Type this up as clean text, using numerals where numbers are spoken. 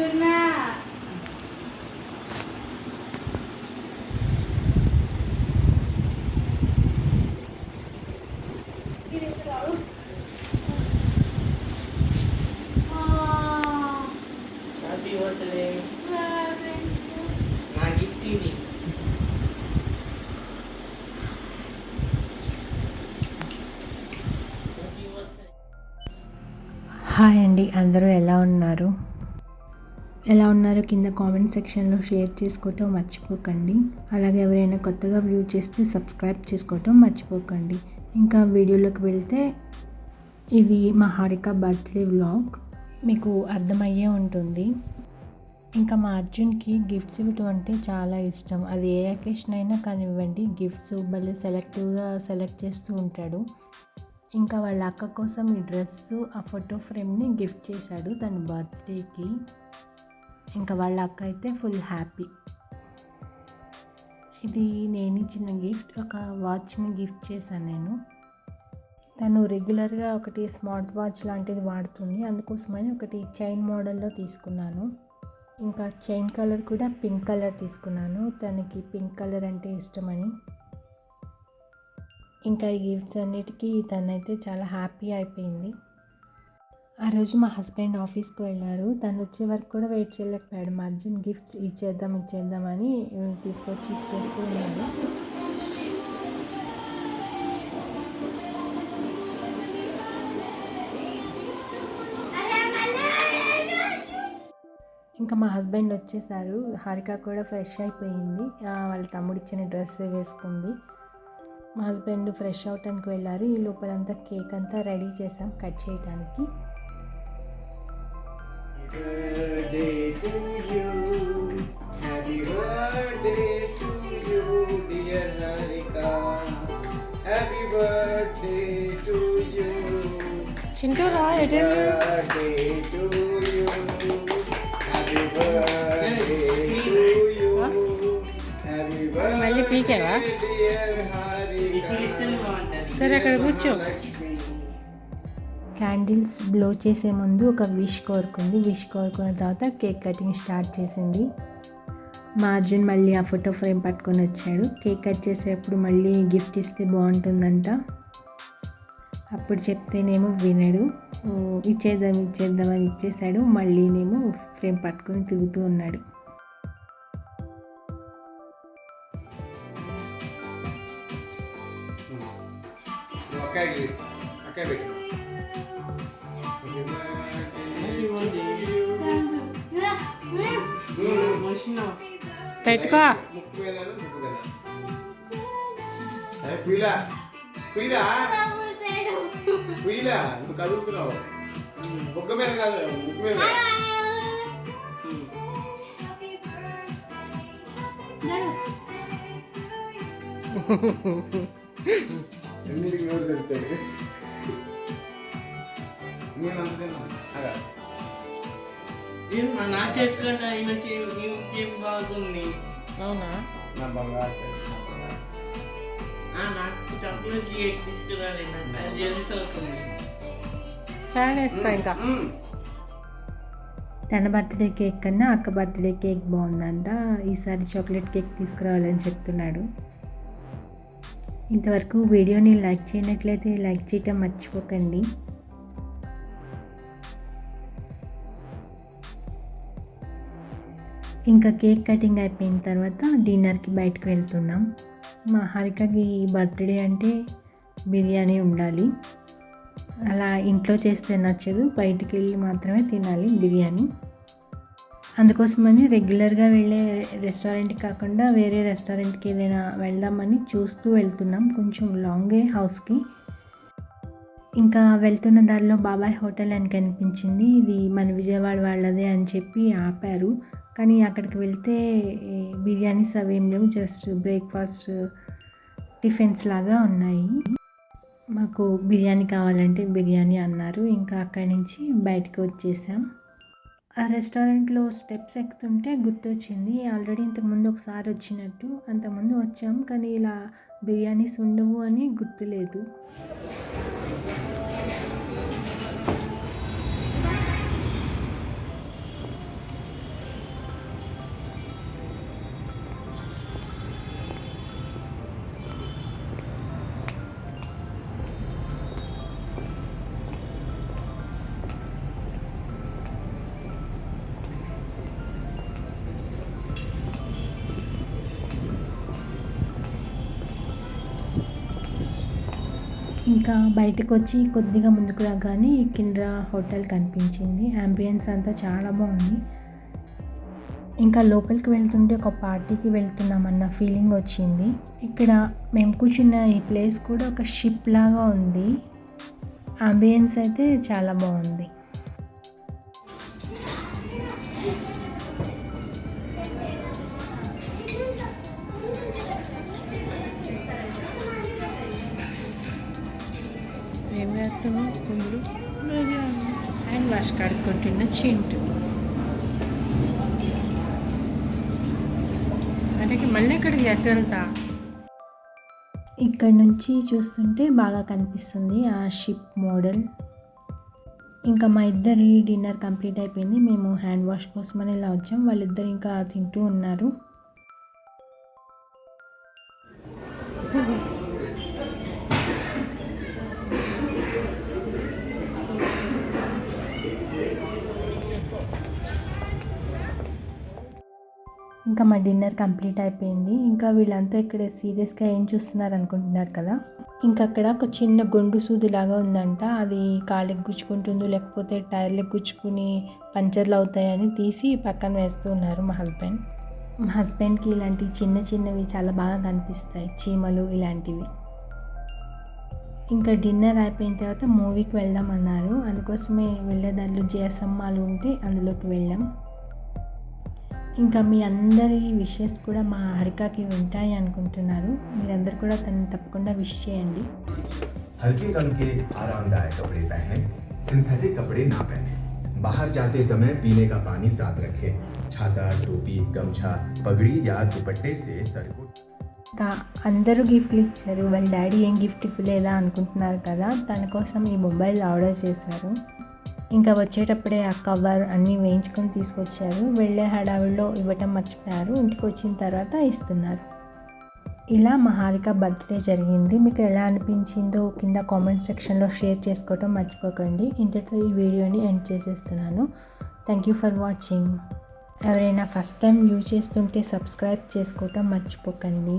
అంటున్నా. Happy birthday నా gift ఇది. హాయ్ అండి, అందరూ ఎలా ఉన్నారు కింద కామెంట్ సెక్షన్లో షేర్ చేసుకోవటం మర్చిపోకండి. అలాగే ఎవరైనా కొత్తగా వ్యూ చేస్తే సబ్స్క్రైబ్ చేసుకోవటం మర్చిపోకండి. ఇంకా వీడియోలోకి వెళ్తే ఇది మా హారిక బర్త్డే వ్లాగ్, మీకు అర్థమయ్యే ఉంటుంది. ఇంకా మా అర్జున్కి గిఫ్ట్స్ ఇవ్వటం అంటే చాలా ఇష్టం. అది ఏ అకేషన్ అయినా కానివ్వండి, గిఫ్ట్స్ భలే సెలెక్టివ్గా సెలెక్ట్ చేస్తూ ఉంటాడు. ఇంకా వాళ్ళ అక్క కోసం ఈ డ్రెస్సు, ఆ ఫోటో ఫ్రేమ్ని గిఫ్ట్ చేశాడు తన బర్త్డేకి. ఇంకా వాళ్ళ అక్క అయితే ఫుల్ హ్యాపీ. ఇది నేను ఇచ్చిన గిఫ్ట్, ఒక వాచ్ని గిఫ్ట్ చేశాను నేను. తను రెగ్యులర్గా ఒకటి స్మార్ట్ వాచ్ లాంటిది వాడుతుంది, అందుకోసమని ఒకటి చైన్ మోడల్లో తీసుకున్నాను. ఇంకా చైన్ కలర్ కూడా పింక్ కలర్ తీసుకున్నాను, తనకి పింక్ కలర్ అంటే ఇష్టమని. ఇంకా ఈ గిఫ్ట్స్ అన్నిటికీ తనైతే చాలా హ్యాపీ అయిపోయింది. ఆ రోజు మా హస్బెండ్ ఆఫీస్కి వెళ్ళారు, తను వచ్చే వరకు కూడా వెయిట్ చేయలేకపోయాడు. మా అర్జున్ గిఫ్ట్స్ ఇచ్చేద్దామని తీసుకొచ్చి ఇచ్చేస్తూ ఉన్నాడు. ఇంకా మా హస్బెండ్ వచ్చేసారు. హారిక కూడా ఫ్రెష్ అయిపోయింది, వాళ్ళ తమ్ముడు ఇచ్చిన డ్రెస్ వేసుకుంది. మా హస్బెండ్ ఫ్రెష్ అవటానికి వెళ్ళారు. ఈ లోపలంతా కేక్ అంతా రెడీ చేసాం కట్ చేయడానికి. చింటూ రా, మళ్ళీ పీకేవా? సరే అక్కడ కూర్చో. క్యాండిల్స్ బ్లో చేసే ముందు ఒక విష్ కోరుకుంది. విష్ కోరుకున్న తర్వాత కేక్ కటింగ్ స్టార్ట్ చేసింది. మా అర్జున్ మళ్ళీ ఆ ఫోటో ఫ్రేమ్ పట్టుకొని వచ్చాడు. కేక్ కట్ చేసేటప్పుడు మళ్ళీ గిఫ్ట్ ఇస్తే బాగుంటుందంట. అప్పుడు చెప్తేనేమో వినడు, ఇచ్చేద్దామని ఇచ్చేసాడు. మళ్ళీనేమో ఫ్రేమ్ పట్టుకొని తిరుగుతూ ఉన్నాడు. పెట్టుకో. నువ్వు కదులుతున్నావు, బొక్క మీద కాదు, ముక్కు మీద. ఎన్నింటికి నోరు తెరుతాడు. నేను అంతేనా నాకెక్కడ ఇంకేం బాగుంది. అవునా? నా బంగారు నాకు చాక్లెట్ కేక్ తీసుకురాలి, అది జెల్స్ అవుతుంది. ఫ్యాన్ వేసుకో. ఇంకా తన బర్త్డే కేక్ కన్నా అక్క బర్త్డే కేక్ బాగుందంట. ఈసారి చాక్లెట్ కేక్ తీసుకురావాలని చెప్తున్నాడు. ఇంతవరకు వీడియోని లైక్ చేయనట్లయితే లైక్ చేయటం మర్చిపోకండి. ఇంకా కేక్ కటింగ్ అయిపోయిన తర్వాత డిన్నర్కి బయటకు వెళ్తున్నాం. మా హారికకి బర్త్డే అంటే బిర్యానీ ఉండాలి. అలా ఇంట్లో చేస్తే నచ్చదు, బయటికి వెళ్ళి మాత్రమే తినాలి బిర్యానీ. అందుకోసమని రెగ్యులర్గా వెళ్ళే రెస్టారెంట్కి కాకుండా వేరే రెస్టారెంట్కి ఏదైనా వెళ్దామని చూస్తూ వెళ్తున్నాం. కొంచెం లాంగే హౌస్కి. ఇంకా వెళ్తున్న దారిలో బాబాయ్ హోటల్ అని కనిపించింది. ఇది మన విజయవాడ వాళ్ళదే అని చెప్పి ఆపారు. కానీ అక్కడికి వెళ్తే బిర్యానీస్ అవేం లేవు, జస్ట్ బ్రేక్ఫాస్ట్ టిఫిన్స్ లాగా ఉన్నాయి. మాకు బిర్యానీ కావాలంటే బిర్యానీ అన్నారు. ఇంకా అక్కడి నుంచి బయటకు వచ్చేసాం. ఆ రెస్టారెంట్లో స్టెప్స్ ఎక్కుతుంటే గుర్తొచ్చింది, ఆల్రెడీ ఇంతకుముందు ఒకసారి వచ్చినట్టు. అంతకుముందు వచ్చాం కానీ ఇలా బిర్యానీస్ ఉండవు అని గుర్తులేదు. ఇంకా బయటకు వచ్చి కొద్దిగా ముందుకు రాగానే కిండ్రా హోటల్ కనిపించింది. అంబియన్స్ అంతా చాలా బాగుంది. ఇంకా లోపలికి వెళ్తుంటే ఒక పార్టీకి వెళ్తున్నామన్న ఫీలింగ్ వచ్చింది. ఇక్కడ మేము కూర్చున్న ఈ ప్లేస్ కూడా ఒక షిప్ లాగా ఉంది. అంబియన్స్ అయితే చాలా బాగుంది. ఏం చేస్తున్నాం ఇప్పుడు? హ్యాండ్ వాష్ కడుక్కుంటున్న చింటూ. అంటే మళ్ళీ ఇక్కడికి ఎక్కడతా ఇక్కడ నుంచి చూస్తుంటే బాగా కనిపిస్తుంది ఆ షిప్ మోడల్. ఇంకా మా ఇద్దరి డిన్నర్ కంప్లీట్ అయిపోయింది. మేము హ్యాండ్ వాష్ కోసమని ఇలా వచ్చాం. వాళ్ళిద్దరు ఇంకా తింటూ ఉన్నారు. ఇంకా మా డిన్నర్ కంప్లీట్ అయిపోయింది. ఇంకా వీళ్ళంతా ఇక్కడ సీరియస్గా ఏం చూస్తున్నారు అనుకుంటున్నారు కదా. ఇంకా అక్కడ ఒక చిన్న గొండు సూది లాగా ఉందంట. అది కాళ్ళకి గుచ్చుకుంటుందో లేకపోతే టైర్లకు గుచ్చుకుని పంచర్లు అవుతాయని తీసి పక్కన వేస్తూ ఉన్నారు మా హస్బెండ్కి ఇలాంటి చిన్న చిన్నవి చాలా బాగా కనిపిస్తాయి, చీమలు ఇలాంటివి. ఇంకా డిన్నర్ అయిపోయిన తర్వాత మూవీకి వెళ్దామన్నారు. అందుకోసమే వెళ్ళే దాంట్లో జిఎస్ఎం మాల్ ఉంటే అందులోకి వెళ్ళాం. ఇంకా మీ అందరి విషెస్ కూడా మా హరికకి ఉంటాయి అనుకుంటున్నారు. మీరందరూ కూడా తనని తప్పకుండా విష్ చేయండి. हल्के रंग के आरामदायक कपड़े पहने, सिंथेटिक कपड़े ना पहने, बाहर जाते समय पीने का पानी साथ रखें, छाता, टोपी, गमछा, पगड़ी या दुपट्टे से सर को। ఇంకా అందరూ గిఫ్ట్లు ఇచ్చారు. వాళ్ళ డాడీ ఏం గిఫ్ట్ ఇవ్వలేదా అనుకుంటున్నారు కదా. తన కోసం ఈ మొబైల్ ఆర్డర్ చేశారు. ఇంకా వచ్చేటప్పుడే ఆ కవర్ అన్నీ వేయించుకొని తీసుకొచ్చారు. వెళ్ళే హడావిడిలో ఇవ్వటం మర్చిపోయారు. ఇంటికి వచ్చిన తర్వాత ఇస్తున్నారు. ఇలా మా హారిక బర్త్డే జరిగింది. మీకు ఎలా అనిపించిందో కింద కామెంట్ సెక్షన్లో షేర్ చేసుకోవటం మర్చిపోకండి. ఇంతటితో ఈ వీడియోని ఎండ్ చేసేస్తున్నాను. Thank you for watching. ఎవరైనా ఫస్ట్ టైం వ్యూ చేస్తుంటే సబ్స్క్రైబ్ చేసుకోవటం మర్చిపోకండి.